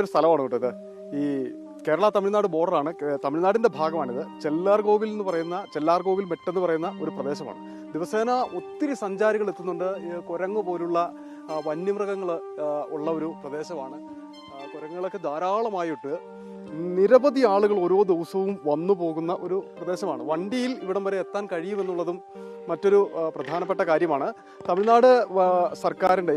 ഒരു സ്ഥലമാണ് കേട്ടോ ഇത്. ഈ കേരള തമിഴ്നാട് ബോർഡറാണ്, തമിഴ്നാടിൻ്റെ ഭാഗമാണിത്. ചെല്ലാർകോവിൽ എന്ന് പറയുന്ന, ചെല്ലാർകോവിൽ മെട്ടെന്ന് പറയുന്ന ഒരു പ്രദേശമാണ്. ദിവസേന ഒത്തിരി സഞ്ചാരികൾ എത്തുന്നുണ്ട്. കുരങ്ങ് പോലുള്ള വന്യമൃഗങ്ങൾ ഉള്ള ഒരു പ്രദേശമാണ്. കുരങ്ങുകളൊക്കെ ധാരാളമായിട്ട് നിരവധി ആളുകൾ ഓരോ ദിവസവും വന്നു പോകുന്ന ഒരു പ്രദേശമാണ്. വണ്ടിയിൽ ഇവിടം വരെ എത്താൻ കഴിയുമെന്നുള്ളതും മറ്റൊരു പ്രധാനപ്പെട്ട കാര്യമാണ്. തമിഴ്നാട് സർക്കാരിൻ്റെ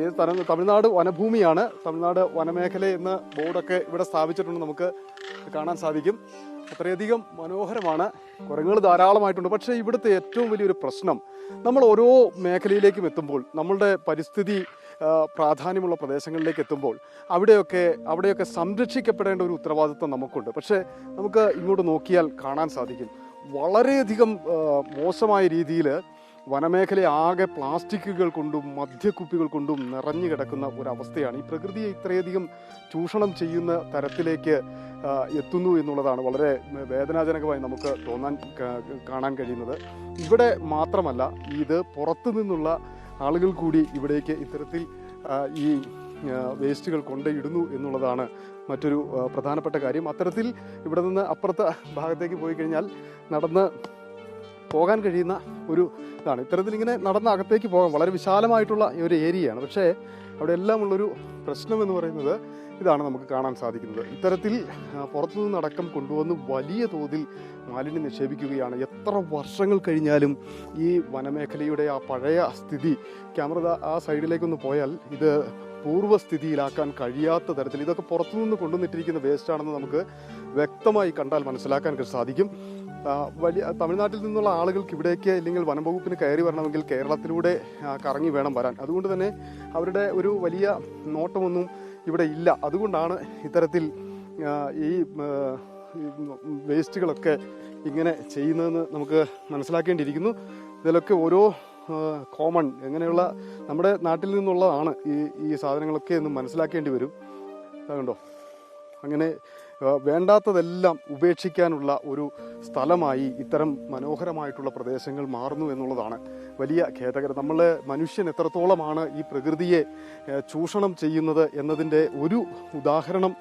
തമിഴ്നാട് വനഭൂമിയാണ്, തമിഴ്നാട് വനമേഖല എന്ന ബോർഡൊക്കെ ഇവിടെ സ്ഥാപിച്ചിട്ടുണ്ട്, നമുക്ക് കാണാൻ സാധിക്കും. അത്രയധികം മനോഹരമാണ്. കുരങ്ങുകൾ ധാരാളമായിട്ടുണ്ട്. പക്ഷേ ഇവിടുത്തെ ഏറ്റവും വലിയൊരു പ്രശ്നം, നമ്മൾ ഓരോ മേഖലയിലേക്കും എത്തുമ്പോൾ, നമ്മളുടെ പരിസ്ഥിതി പ്രാധാന്യമുള്ള പ്രദേശങ്ങളിലേക്ക് എത്തുമ്പോൾ അവിടെയൊക്കെ സംരക്ഷിക്കപ്പെടേണ്ട ഒരു ഉത്തരവാദിത്വം നമുക്കുണ്ട്. പക്ഷേ നമുക്ക് ഇങ്ങോട്ട് നോക്കിയാൽ കാണാൻ സാധിക്കും, വളരെയധികം മോശമായ രീതിയിൽ വനമേഖല ആകെ പ്ലാസ്റ്റിക്കുകൾ കൊണ്ടും മദ്യക്കുപ്പികൾ കൊണ്ടും നിറഞ്ഞു കിടക്കുന്ന ഒരവസ്ഥയാണ്. ഈ പ്രകൃതിയെ ഇത്രയധികം ചൂഷണം ചെയ്യുന്ന തരത്തിലേക്ക് എത്തുന്നു എന്നുള്ളതാണ് വളരെ വേദനാജനകമായി നമുക്ക് കാണാൻ കഴിയുന്നത്. ഇവിടെ മാത്രമല്ല, ഇത് പുറത്തു നിന്നുള്ള ആളുകൾ കൂടി ഇവിടേക്ക് ഇത്തരത്തിൽ ഈ വേസ്റ്റുകൾ കൊണ്ടിടുന്നു എന്നുള്ളതാണ് മറ്റൊരു പ്രധാനപ്പെട്ട കാര്യം. അത്തരത്തിൽ ഇവിടെ നിന്ന് അപ്പുറത്തെ ഭാഗത്തേക്ക് പോയി കഴിഞ്ഞാൽ നടന്ന് പോകാൻ കഴിയുന്ന ഒരു ഇതാണ്. ഇത്തരത്തിൽ ഇങ്ങനെ നടന്ന് അകത്തേക്ക് പോകാം, വളരെ വിശാലമായിട്ടുള്ള ഒരു ഏരിയയാണ്. പക്ഷേ അവിടെ എല്ലാം ഉള്ളൊരു പ്രശ്നം എന്ന് പറയുന്നത് ഇതാണ് നമുക്ക് കാണാൻ സാധിക്കുന്നത്. ഇത്തരത്തിൽ പുറത്തു നിന്നടക്കം കൊണ്ടുവന്ന് വലിയ തോതിൽ മാലിന്യം നിക്ഷേപിക്കുകയാണ്. എത്ര വർഷങ്ങൾ കഴിഞ്ഞാലും ഈ വനമേഖലയുടെ ആ പഴയ സ്ഥിതി, ക്യാമറ ആ സൈഡിലേക്കൊന്ന് പോയാൽ ഇത് പൂർവ്വസ്ഥിതിയിലാക്കാൻ കഴിയാത്ത തരത്തിൽ ഇതൊക്കെ പുറത്തുനിന്ന് കൊണ്ടുവന്നിട്ടിരിക്കുന്ന വേസ്റ്റാണെന്ന് നമുക്ക് വ്യക്തമായി കണ്ടാൽ മനസ്സിലാക്കാൻ സാധിക്കും. തമിഴ്നാട്ടിൽ നിന്നുള്ള ആളുകൾക്ക് ഇവിടേക്ക് അല്ലെങ്കിൽ വനംവകുപ്പിന് കയറി വരണമെങ്കിൽ കേരളത്തിലൂടെ കറങ്ങി വേണം വരാൻ. അതുകൊണ്ട് തന്നെ അവരുടെ ഒരു വലിയ നോട്ടമൊന്നും ഇവിടെ ഇല്ല. അതുകൊണ്ടാണ് ഇത്തരത്തിൽ ഈ വേസ്റ്റുകളൊക്കെ ഇങ്ങനെ ചെയ്യുന്നതെന്ന് നമുക്ക് മനസ്സിലാക്കേണ്ടിയിരിക്കുന്നു. ഇതിലൊക്കെ ഓരോ കോമൺ എങ്ങനെയുള്ള നമ്മുടെ നാട്ടിൽ നിന്നുള്ളതാണ് ഈ സാധനങ്ങളൊക്കെ എന്ന് മനസ്സിലാക്കേണ്ടി വരും. അതുകൊണ്ടോ അങ്ങനെ വേണ്ടാത്തതെല്ലാം ഉപേക്ഷിക്കാനുള്ള ഒരു സ്ഥലമായി ഇത്തരം മനോഹരമായിട്ടുള്ള പ്രദേശങ്ങൾ മാറുന്നു എന്നുള്ളതാണ് വലിയ ഖേദകരം. മനുഷ്യൻ എത്രത്തോളമാണ് ഈ പ്രകൃതിയെ ചൂഷണം ചെയ്യുന്നത് എന്നതിൻ്റെ ഒരു ഉദാഹരണം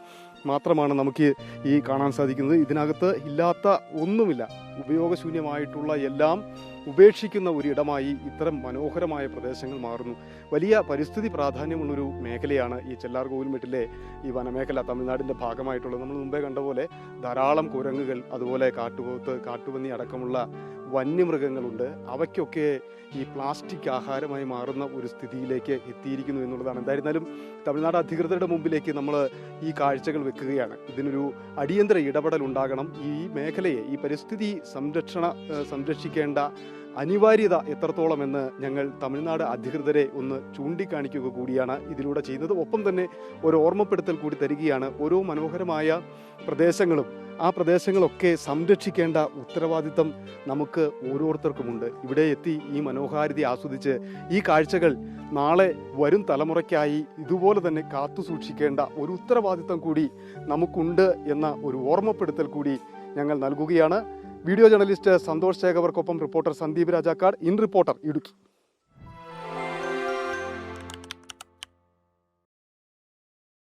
മാത്രമാണ് നമുക്ക് ഈ കാണാൻ സാധിക്കുന്നത്. ഇതിനകത്ത് ഇല്ലാത്ത ഒന്നുമില്ല, ഉപയോഗശൂന്യമായിട്ടുള്ള എല്ലാം ഉപേക്ഷിക്കുന്ന ഒരിടമായി ഇത്തരം മനോഹരമായ പ്രദേശങ്ങൾ മാറുന്നു. വലിയ പരിസ്ഥിതി പ്രാധാന്യമുള്ളൊരു മേഖലയാണ് ഈ ചെല്ലാർകോവിൽ മെട്ടിലെ ഈ വനമേഖല, തമിഴ്നാടിൻ്റെ ഭാഗമായിട്ടുള്ളത്. നമ്മൾ മുമ്പേ കണ്ട പോലെ ധാരാളം കുരങ്ങുകൾ, അതുപോലെ കാട്ടുപോത്ത്, കാട്ടുപന്നി അടക്കമുള്ള വന്യമൃഗങ്ങളുണ്ട്. അവയ്ക്കൊക്കെ ഈ പ്ലാസ്റ്റിക് ആഹാരമായി മാറുന്ന ഒരു സ്ഥിതിയിലേക്ക് എത്തിയിരിക്കുന്നു എന്നുള്ളതാണ്. എന്തായിരുന്നാലും തമിഴ്നാട് അധികൃതരുടെ മുമ്പിലേക്ക് നമ്മൾ ഈ കാഴ്ചകൾ വെക്കുകയാണ്. ഇതിനൊരു അടിയന്തര ഇടപെടൽ ഉണ്ടാകണം. ഈ മേഖലയെ, ഈ പരിസ്ഥിതി സംരക്ഷിക്കേണ്ട അനിവാര്യത എത്രത്തോളം എന്ന് ഞങ്ങൾ തമിഴ്നാട് അധികൃതരെ ഒന്ന് ചൂണ്ടിക്കാണിക്കുക കൂടിയാണ് ഇതിലൂടെ ചെയ്യുന്നത്. ഒപ്പം തന്നെ ഒരു ഓർമ്മപ്പെടുത്തൽ കൂടി തരികയാണ്. ഓരോ മനോഹരമായ പ്രദേശങ്ങളും ആ പ്രദേശങ്ങളൊക്കെ സംരക്ഷിക്കേണ്ട ഉത്തരവാദിത്തം നമുക്ക് ഓരോരുത്തർക്കുമുണ്ട്. ഇവിടെ എത്തി ഈ മനോഹാരിത ആസ്വദിച്ച് ഈ കാഴ്ചകൾ നാളെ വരും തലമുറയ്ക്കായി ഇതുപോലെ തന്നെ കാത്തു സൂക്ഷിക്കേണ്ട ഒരു ഉത്തരവാദിത്തം കൂടി നമുക്കുണ്ട് എന്ന ഒരു ഓർമ്മപ്പെടുത്തൽ കൂടി ഞങ്ങൾ നൽകുകയാണ്. വീഡിയോ ജേർണലിസ്റ്റ് സന്തോഷ് ശേഖവർക്കൊപ്പം reporter Sandeep Rajakkad, in reporter Idukki.